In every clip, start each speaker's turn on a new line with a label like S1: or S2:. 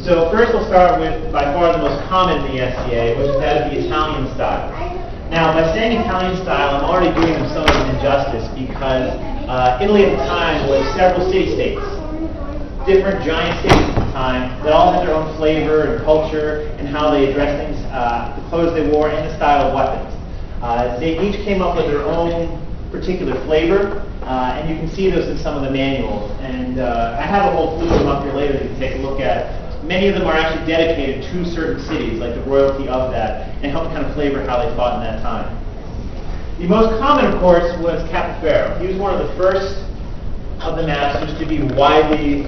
S1: So first we'll start with by far the most common in the SCA, which is that of the Italian style. Now, by saying Italian style, I'm already doing them some injustice because Italy at the time was several city-states, different giant cities at the time that all had their own flavor and culture and how they addressed things, the clothes they wore, and the style of weapons. They each came up with their own particular flavor, and you can see those in some of the manuals. And I have a whole slew of them up here later that you can take a look at. Many of them are actually dedicated to certain cities, like the royalty of that, and help kind of flavor how they fought in that time. The most common, of course, was Capoferro. He was one of the first of the masters to be widely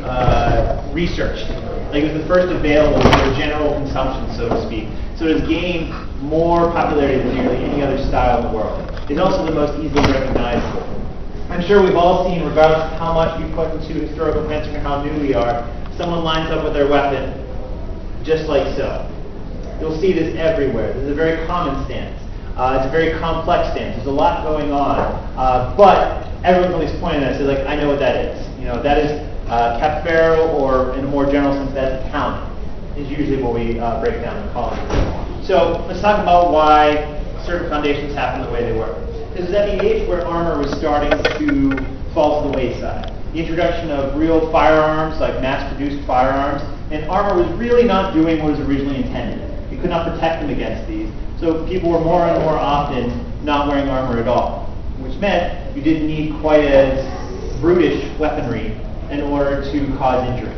S1: researched. Like, it was the first available for general consumption, so to speak. So it has gained more popularity than nearly any other style in the world. It's also the most easily recognizable. I'm sure we've all seen, regardless of how much we put into historical fencing or how new we are, someone lines up with their weapon just like so. You'll see this everywhere. This is a very common stance. It's a very complex stance. There's a lot going on. But everyone at least pointing at it says, like, I know what that is. You know, that is Capoferro, or in a more general sense, that's Italian, is usually what we break down and call it. So let's talk about why certain foundations happen the way they were. This is at the age where armor was starting to fall to the wayside. The introduction of real firearms, like mass-produced firearms, and armor was really not doing what was originally intended. You could not protect them against these, so people were more and more often not wearing armor at all, which meant you didn't need quite as brutish weaponry in order to cause injury.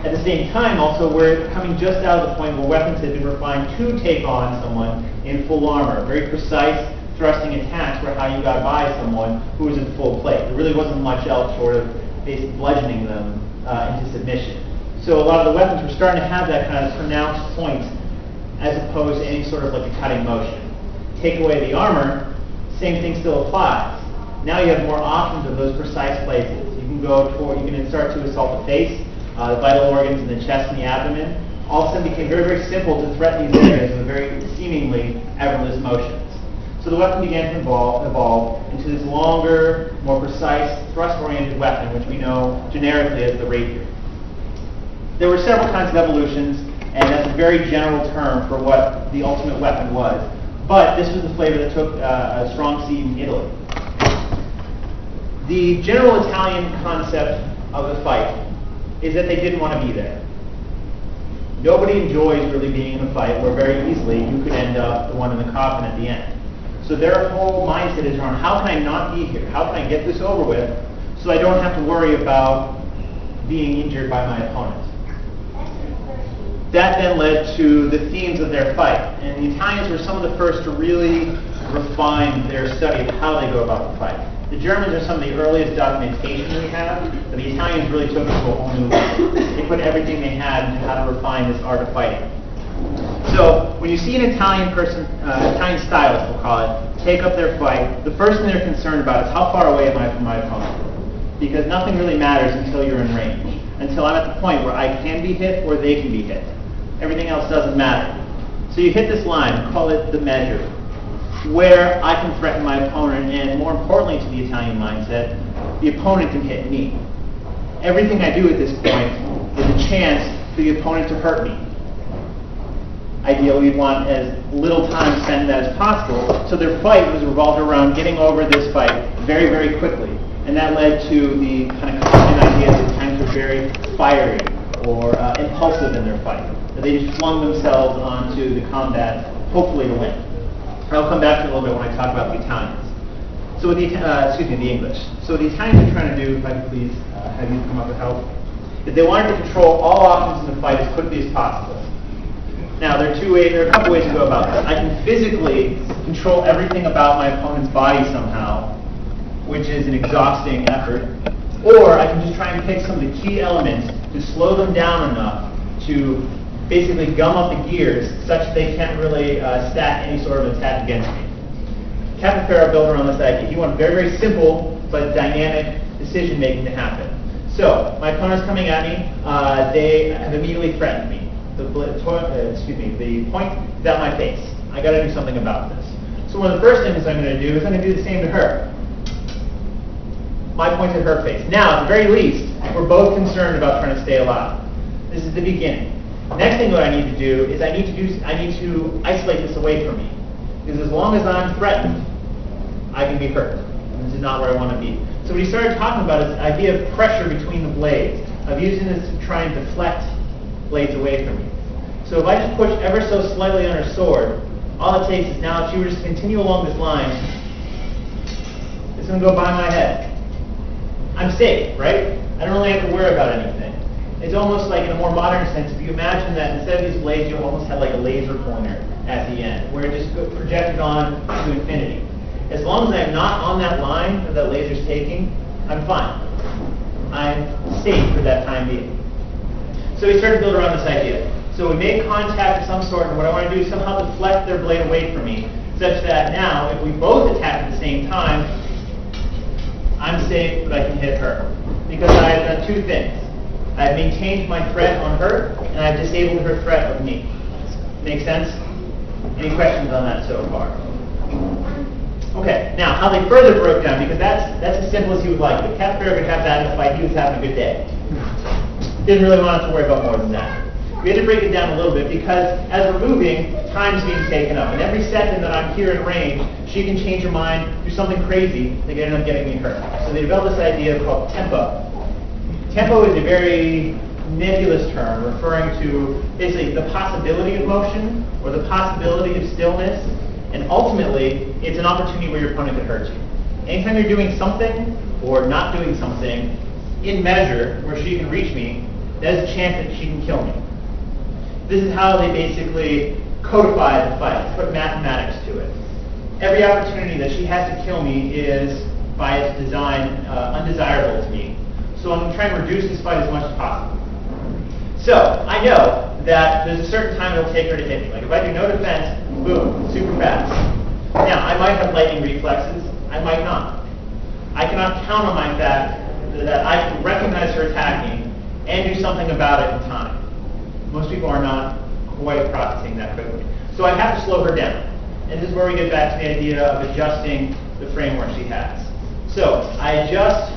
S1: At the same time, also, we're coming just out of the point where weapons had been refined to take on someone in full armor, very precise thrusting attacks were how you got by someone who was in full plate. There really wasn't much else short of basically bludgeoning them into submission. So a lot of the weapons were starting to have that kind of pronounced point as opposed to any sort of like a cutting motion. Take away the armor, same thing still applies. Now you have more options of those precise places. You can go toward, you can start to assault the face, the vital organs in the chest and the abdomen. All of a sudden became very, very simple to threaten these areas with very seemingly effortless motions. So the weapon began to evolve into this longer, more precise, thrust-oriented weapon, which we know generically as the rapier. There were several kinds of evolutions, and that's a very general term for what the ultimate weapon was. But this was the flavor that took a strong seed in Italy. The general Italian concept of the fight is that they didn't want to be there. Nobody enjoys really being in a fight where very easily you could end up the one in the coffin at the end. So their whole mindset is around, how can I not be here? How can I get this over with so I don't have to worry about being injured by my opponent? That then led to the themes of their fight. And the Italians were some of the first to really refine their study of how they go about the fight. The Germans are some of the earliest documentation we have, but the Italians really took it to a whole new level. They put everything they had into how to refine this art of fighting. So when you see an Italian person, Italian stylist, we'll call it, take up their fight, the first thing they're concerned about is how far away am I from my opponent? Because nothing really matters until you're in range, until I'm at the point where I can be hit or they can be hit. Everything else doesn't matter. So you hit this line, call it the measure, where I can threaten my opponent, and more importantly to the Italian mindset, the opponent can hit me. Everything I do at this point is a chance for the opponent to hurt me. Ideally, we'd want as little time spent in that as possible, so their fight was revolved around getting over this fight very, very quickly. And that led to the kind of common idea that Italians were very fiery or impulsive in their fight. That they just flung themselves onto the combat, hopefully to win. I'll come back to it a little bit when I talk about the Italians. So with the English. So what the Italians are trying to do, if I could please have you come up with help, is they wanted to control all options in the fight as quickly as possible. Now, there are a couple ways to go about this. I can physically control everything about my opponent's body somehow, which is an exhausting effort, or I can just try and pick some of the key elements to slow them down enough to basically gum up the gears such that they can't really stack any sort of attack against me. Capoferro built around this idea. He wanted very, very simple but dynamic decision-making to happen. So, my opponent's coming at me. They have immediately threatened me. The point is at my face. I got to do something about this. So one of the first things I'm going to do is I'm going to do the same to her. My point's at her face. Now, at the very least, we're both concerned about trying to stay alive. This is the beginning. Next thing what I need to do is I need to isolate this away from me. Because as long as I'm threatened, I can be hurt. And this is not where I want to be. So what he started talking about is the idea of pressure between the blades, of using this to try and deflect blades away from me. So if I just push ever so slightly on her sword, all it takes is now if she were just to continue along this line, it's going to go by my head. I'm safe, right? I don't really have to worry about anything. It's almost like in a more modern sense, if you imagine that instead of these blades, you almost have like a laser pointer at the end, where it just projected on to infinity. As long as I'm not on that line that that laser's taking, I'm fine. I'm safe for that time being. So we started to build around this idea. So we made contact of some sort, and what I want to do is somehow deflect their blade away from me, such that now, if we both attack at the same time, I'm safe, but I can hit her. Because I have done two things. I've maintained my threat on her, and I've disabled her threat of me. Make sense? Any questions on that so far? Okay, now how they further broke down, because that's as simple as you would like. If Captain Parris could have that in a fight, he was having a good day. Didn't really want to worry about more than that. We had to break it down a little bit because as we're moving, time's being taken up. And every second that I'm here in range, she can change her mind, do something crazy, that could end up getting me hurt. So they developed this idea called tempo. Tempo is a very nebulous term referring to basically the possibility of motion or the possibility of stillness. And ultimately, it's an opportunity where your opponent could hurt you. Anytime you're doing something or not doing something in measure where she can reach me, there's a chance that she can kill me. This is how they basically codify the fight, put mathematics to it. Every opportunity that she has to kill me is, by its design, undesirable to me. So I'm going to try and reduce this fight as much as possible. So I know that there's a certain time it'll take her to hit me. Like if I do no defense, boom, super fast. Now, I might have lightning reflexes. I might not. I cannot count on my fact that I can recognize her attacking and do something about it in time. Most people are not quite processing that quickly. So I have to slow her down. And this is where we get back to the idea of adjusting the framework she has. So I adjust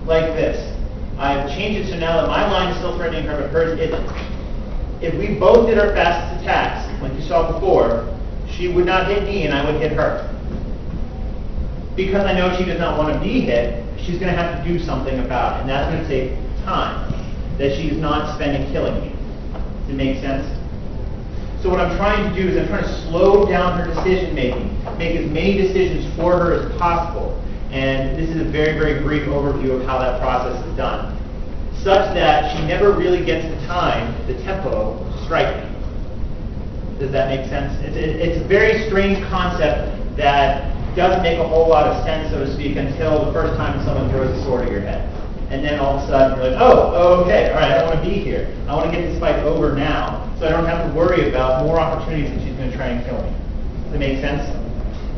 S1: like this. I've changed it so now that my line is still threatening her, but hers isn't. If we both did our fastest attacks, like you saw before, she would not hit me and I would hit her. Because I know she does not want to be hit, she's going to have to do something about it. And that's going to take time that she's not spending killing me. Does it make sense? So what I'm trying to do is I'm trying to slow down her decision making, make as many decisions for her as possible. And this is a very, very brief overview of how that process is done. Such that she never really gets the time, the tempo, to strike me. Does that make sense? It's a very strange concept that doesn't make a whole lot of sense, so to speak, until the first time someone throws a sword at your head. And then all of a sudden you're like, oh, okay, all right, I don't want to be here. I want to get this fight over now, so I don't have to worry about more opportunities that she's going to try and kill me. Does that make sense?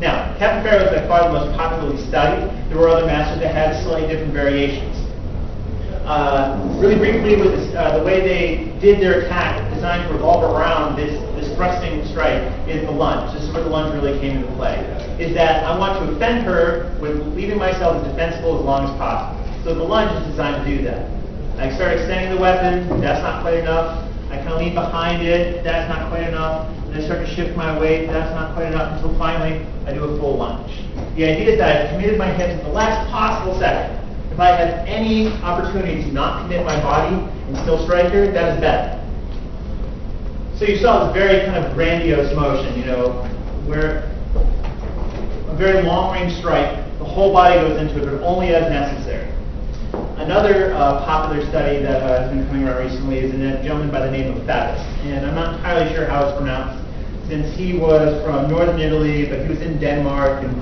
S1: Now, Captain Parris was by far the most popularly studied. There were other masters that had slightly different variations. Really briefly, with this, the way they did their attack, designed to revolve around this thrusting strike, is the lunge. This is where the lunge really came into play. Is that I want to offend her with leaving myself as defensible as long as possible. So the lunge is designed to do that. I start extending the weapon, that's not quite enough. I kind of lean behind it, that's not quite enough. And I start to shift my weight, that's not quite enough, until finally I do a full lunge. The idea is that I've committed my hips at the last possible second. If I have any opportunity to not commit my body and still strike her, that is better. So you saw this very kind of grandiose motion, where a very long-range strike, the whole body goes into it, but only as necessary. Another popular study that has been coming around recently is a gentleman by the name of Parris. And I'm not entirely sure how it's pronounced, since he was from northern Italy, but he was in Denmark and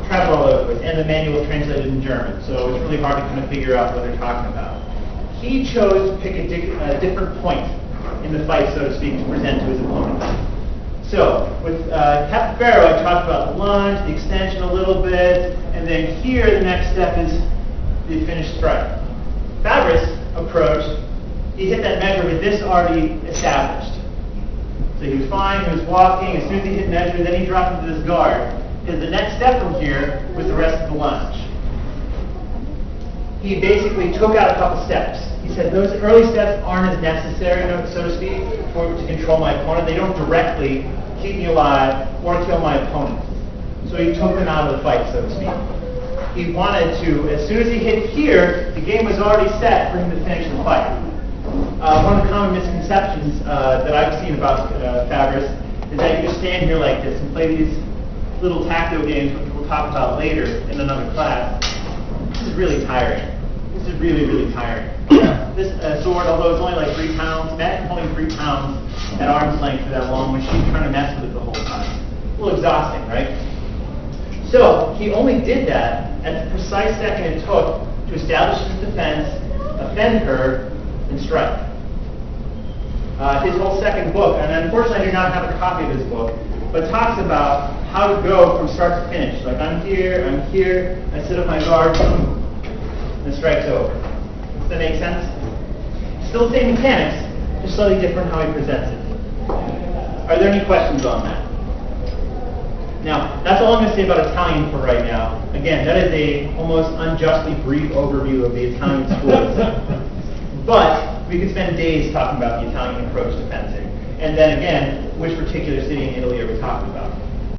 S1: traveled all over, and the manual was translated in German, so it's really hard to kind of figure out what they're talking about. He chose to pick a different point in the fight, so to speak, to present to his opponent. So, with Captain Parris, I talked about the lunge, the extension a little bit, and then here the next step is the finished strike. Parris' approach, he hit that measure with this already established. So he was fine, he was walking, as soon as he hit measure, then he dropped into this guard. Because the next step from here was the rest of the lunge. he basically took out a couple steps. He said those early steps aren't as necessary, so to speak, to control my opponent. They don't directly keep me alive or kill my opponent. So he took them out of the fight, so to speak. He wanted to, as soon as he hit here, the game was already set for him to finish the fight. One of the common misconceptions that I've seen about Parris is that you just stand here like this and play these little tactical games, which we'll talk about later in another class. This is really tiring. This is really, really tiring. This sword, although it's only like 3 pounds, Matt holding 3 pounds at arm's length for that long when she's trying to mess with it the whole time. A little exhausting, right? So he only did that at the precise second it took to establish his defense, offend her, and strike. His whole second book, and unfortunately I do not have a copy of his book, but talks about how to go from start to finish. Like I'm here, I sit up my guard, and the strike's over. Does that make sense? Still the same mechanics, just slightly different how he presents it. Are there any questions on that? Now, that's all I'm going to say about Italian for right now. Again, that is a almost unjustly brief overview of the Italian schools. But we could spend days talking about the Italian approach to fencing. And then again, which particular city in Italy are we talking about?